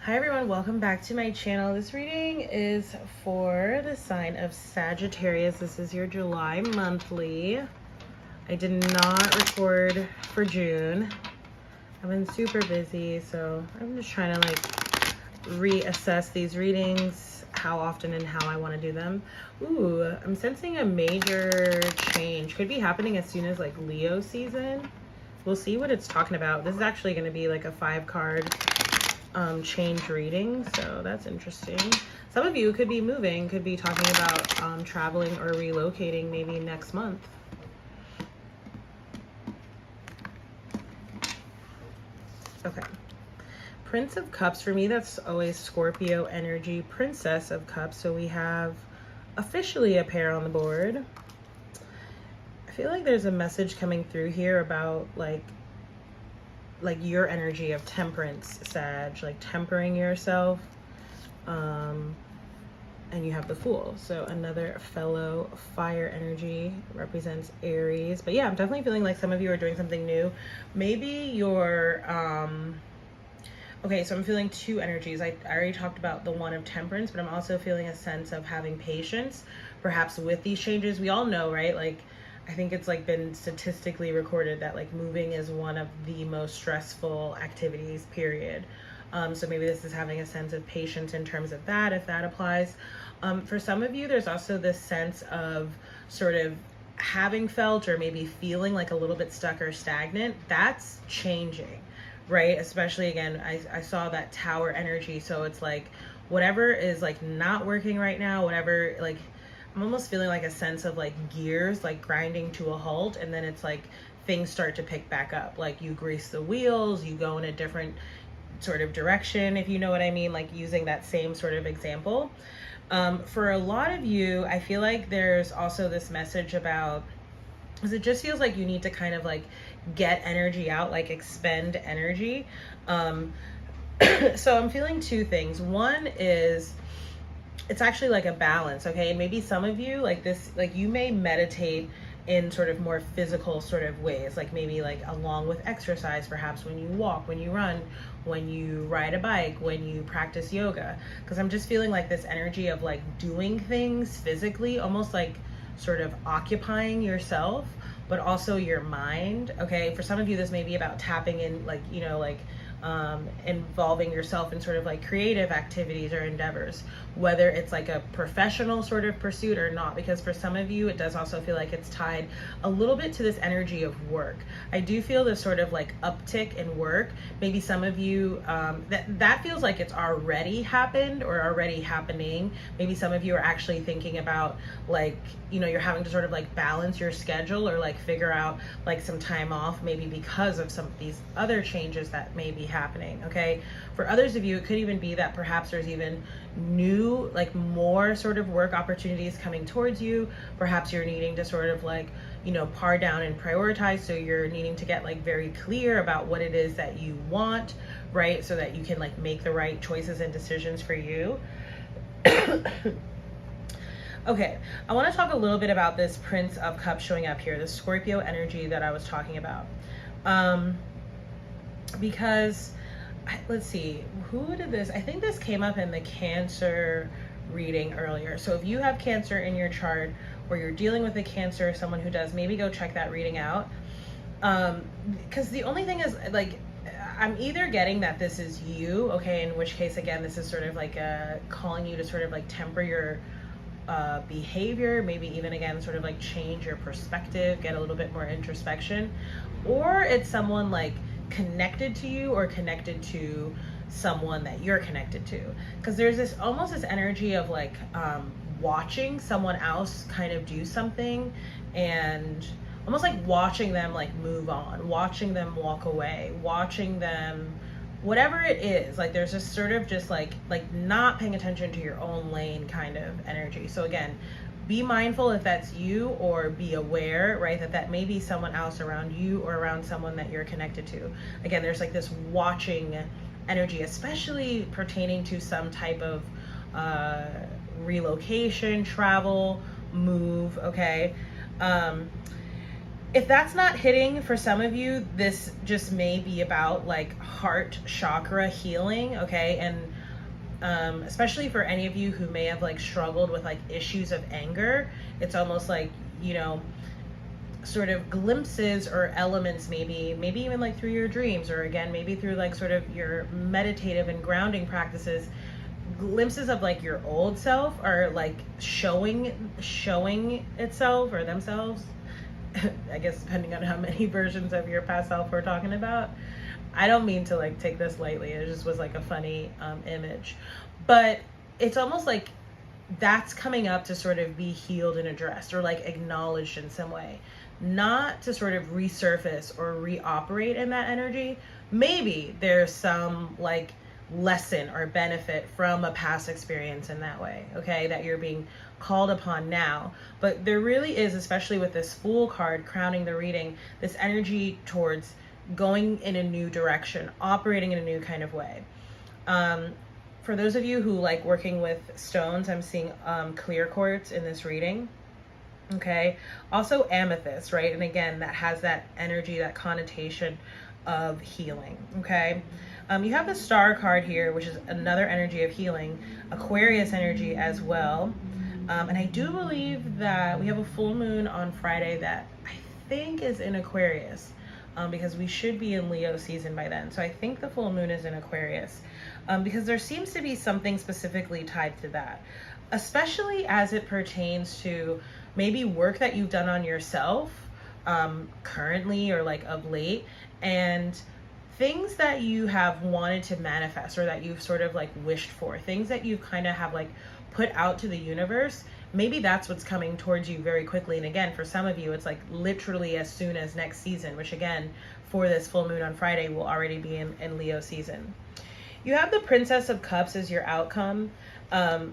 Hi everyone, welcome back to my channel. This reading is for the sign of Sagittarius. This is your July monthly. I did not record for June. I've been super busy, so I'm just trying to reassess these readings, how often and how I want to do them. Ooh, I'm sensing a major change. Could be happening as soon as Leo season. We'll see what it's talking about. This is actually going to be like a 5-card change reading, so that's interesting. Some of you could be moving, could be talking about traveling or relocating maybe next month. Okay, Prince of Cups, for me that's always Scorpio energy. Princess of Cups, so we have officially a pair on the board. I feel like there's a message coming through here about like your energy of temperance, Sag, like tempering yourself. And you have the Fool, so another fellow fire energy, represents Aries. But yeah, I'm definitely feeling like some of you are doing something new. Maybe you're okay, so I'm feeling two energies. I already talked about the one of temperance, but I'm also feeling a sense of having patience perhaps with these changes. We all know, right? I think it's been statistically recorded that moving is one of the most stressful activities, period. So maybe this is having a sense of patience in terms of that, if that applies. For some of you, there's also this sense of sort of having felt or maybe feeling like a little bit stuck or stagnant. That's changing, right? Especially again, I saw that Tower energy. So it's whatever is not working right now, whatever, I'm almost feeling a sense of gears grinding to a halt, and then it's things start to pick back up. You grease the wheels, you go in a different sort of direction, if you know what I mean, using that same sort of example. For a lot of you, I feel like there's also this message about, because it just feels like you need to kind of get energy out, expend energy. So I'm feeling two things. One is, it's actually a balance, okay? Maybe some of you you may meditate in sort of more physical sort of ways, maybe along with exercise, perhaps when you walk, when you run, when you ride a bike, when you practice yoga. Because I'm just feeling this energy of doing things physically, almost sort of occupying yourself, but also your mind, okay? For some of you, this may be about tapping in, involving yourself in sort of creative activities or endeavors, whether it's a professional sort of pursuit or not, because for some of you it does also feel like it's tied a little bit to this energy of work. I do feel this sort of uptick in work. Maybe some of you that feels like it's already happened or already happening. Maybe some of you are actually thinking about you're having to sort of balance your schedule or figure out some time off, maybe because of some of these other changes that may be happening, okay? For others of you, it could even be that perhaps there's even new, more sort of work opportunities coming towards you. Perhaps you're needing to sort of par down and prioritize. So you're needing to get very clear about what it is that you want, right? So that you can make the right choices and decisions for you. Okay, I want to talk a little bit about this Prince of Cups showing up here, the Scorpio energy that I was talking about. Because let's see, who did this? I think this came up in the Cancer reading earlier. So if you have Cancer in your chart, or you're dealing with a Cancer, someone who does, maybe go check that reading out. Because the only thing is I'm either getting that this is you, okay, in which case again this is sort of calling you to sort of temper your behavior, maybe even again sort of change your perspective, get a little bit more introspection, or it's someone connected to you or connected to someone that you're connected to, because there's this almost this energy of watching someone else kind of do something and almost watching them move on, watching them walk away, watching them whatever it is, there's this sort of just not paying attention to your own lane kind of energy. So again, be mindful if that's you, or be aware, right, that may be someone else around you or around someone that you're connected to. Again, there's this watching energy, especially pertaining to some type of relocation, travel, move, okay? If that's not hitting for some of you, this just may be about like heart chakra healing, okay? And especially for any of you who may have like struggled with like issues of anger, it's almost like, you know, sort of glimpses or elements, maybe even like through your dreams, or again, maybe through like sort of your meditative and grounding practices, glimpses of like your old self are like showing itself or themselves. I guess depending on how many versions of your past self we're talking about. I don't mean to like take this lightly. It just was like a funny image, but it's almost like that's coming up to sort of be healed and addressed or like acknowledged in some way, not to sort of resurface or reoperate in that energy. Maybe there's some like lesson or benefit from a past experience in that way, okay, that you're being called upon now. But there really is, especially with this Fool card crowning the reading, this energy towards going in a new direction, operating in a new kind of way. For those of you who like working with stones, I'm seeing clear quartz in this reading. Okay, also amethyst, right? And again, that has that energy, that connotation of healing. Okay, you have the Star card here, which is another energy of healing, Aquarius energy as well. And I do believe that we have a full moon on Friday that I think is in Aquarius, because we should be in Leo season by then. So I think the full moon is in Aquarius, because there seems to be something specifically tied to that, especially as it pertains to maybe work that you've done on yourself currently or like of late, and things that you have wanted to manifest or that you've sort of like wished for, things that you kind of have like put out to the universe. Maybe that's what's coming towards you very quickly. And again, for some of you, it's like literally as soon as next season, which again, for this full moon on Friday, will already be in Leo season. You have the Princess of Cups as your outcome. I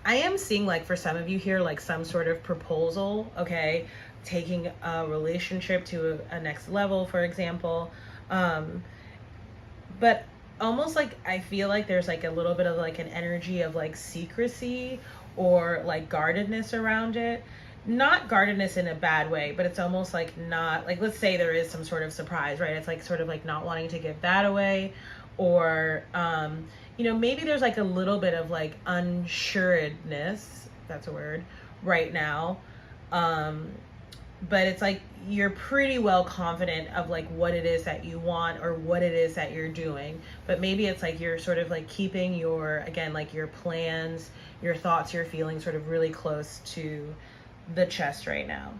am seeing like for some of you here, like some sort of proposal, okay? Taking a relationship to a next level, for example. But almost like I feel like there's like a little bit of like an energy of like secrecy or like guardedness around it. Not guardedness in a bad way, but it's almost like not like, let's say there is some sort of surprise, right? It's like sort of like not wanting to give that away, or you know, maybe there's like a little bit of like unsuredness, if that's a word, right now. But it's like you're pretty well confident of like what it is that you want or what it is that you're doing. But maybe it's like you're sort of like keeping your, again, like your plans, your thoughts, your feelings sort of really close to the chest right now.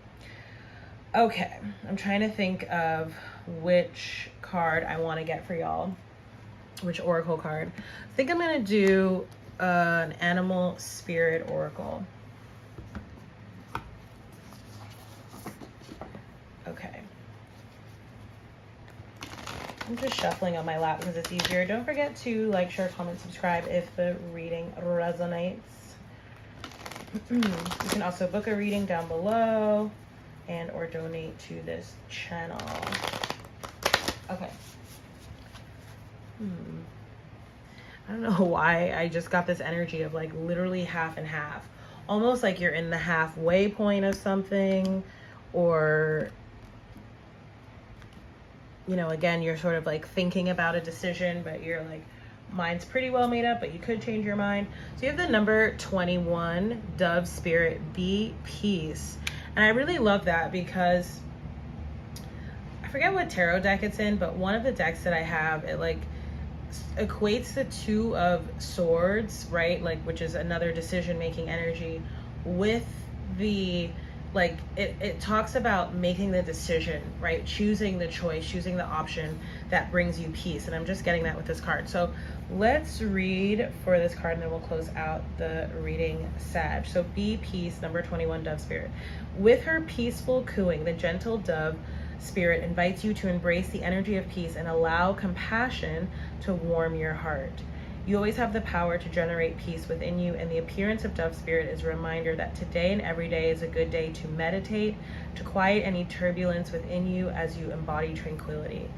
Okay, I'm trying to think of which card I want to get for y'all, which oracle card. I think I'm going to do an animal spirit oracle. Okay. I'm just shuffling on my lap because it's easier. Don't forget to like, share, comment, subscribe if the reading resonates. You can also book a reading down below and or donate to this channel. Okay. I don't know why I just got this energy of like literally half and half. Almost like you're in the halfway point of something, or you know, again, you're sort of like thinking about a decision, but you're like, mind's pretty well made up, but you could change your mind. So you have the number 21, Dove Spirit, be peace. And I really love that because I forget what tarot deck it's in, but one of the decks that I have, it like equates the Two of Swords, right? Like, which is another decision-making energy, with the like it talks about making the decision, right? Choosing the choice, choosing the option that brings you peace. And I'm just getting that with this card. So let's read for this card and then we'll close out the reading, Sag. So be peace, number 21, Dove Spirit. With her peaceful cooing, the gentle dove spirit invites you to embrace the energy of peace and allow compassion to warm your heart. You always have the power to generate peace within you, and the appearance of Dove Spirit is a reminder that today and every day is a good day to meditate, to quiet any turbulence within you as you embody tranquility.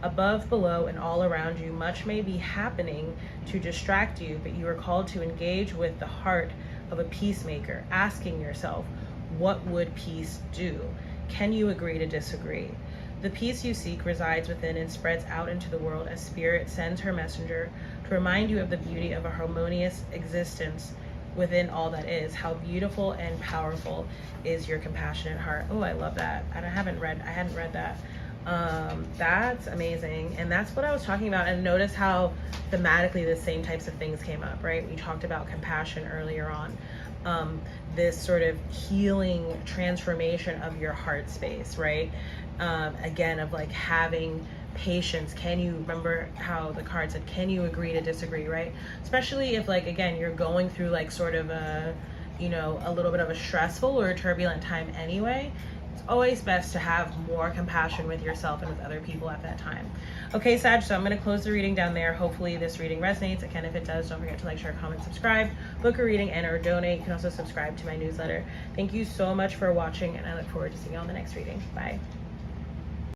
Above, below, and all around you, much may be happening to distract you, but you are called to engage with the heart of a peacemaker, asking yourself, what would peace do? Can you agree to disagree? The peace you seek resides within and spreads out into the world as Spirit sends her messenger to remind you of the beauty of a harmonious existence within all that is. How beautiful and powerful is your compassionate heart. Oh, I love that. I hadn't read that. That's amazing. And that's what I was talking about. And notice how thematically the same types of things came up, right? We talked about compassion earlier on. This sort of healing transformation of your heart space, right? Again, of like having patience. Can you remember how the card said, can you agree to disagree, right? Especially if, like, again, you're going through like sort of a, you know, a little bit of a stressful or a turbulent time anyway. It's always best to have more compassion with yourself and with other people at that time. Okay, Sag, so I'm going to close the reading down there. Hopefully this reading resonates. Again, if it does, don't forget to like, share, comment, subscribe, book a reading, and or donate. You can also subscribe to my newsletter. Thank you so much for watching, and I look forward to seeing you on the next reading. Bye.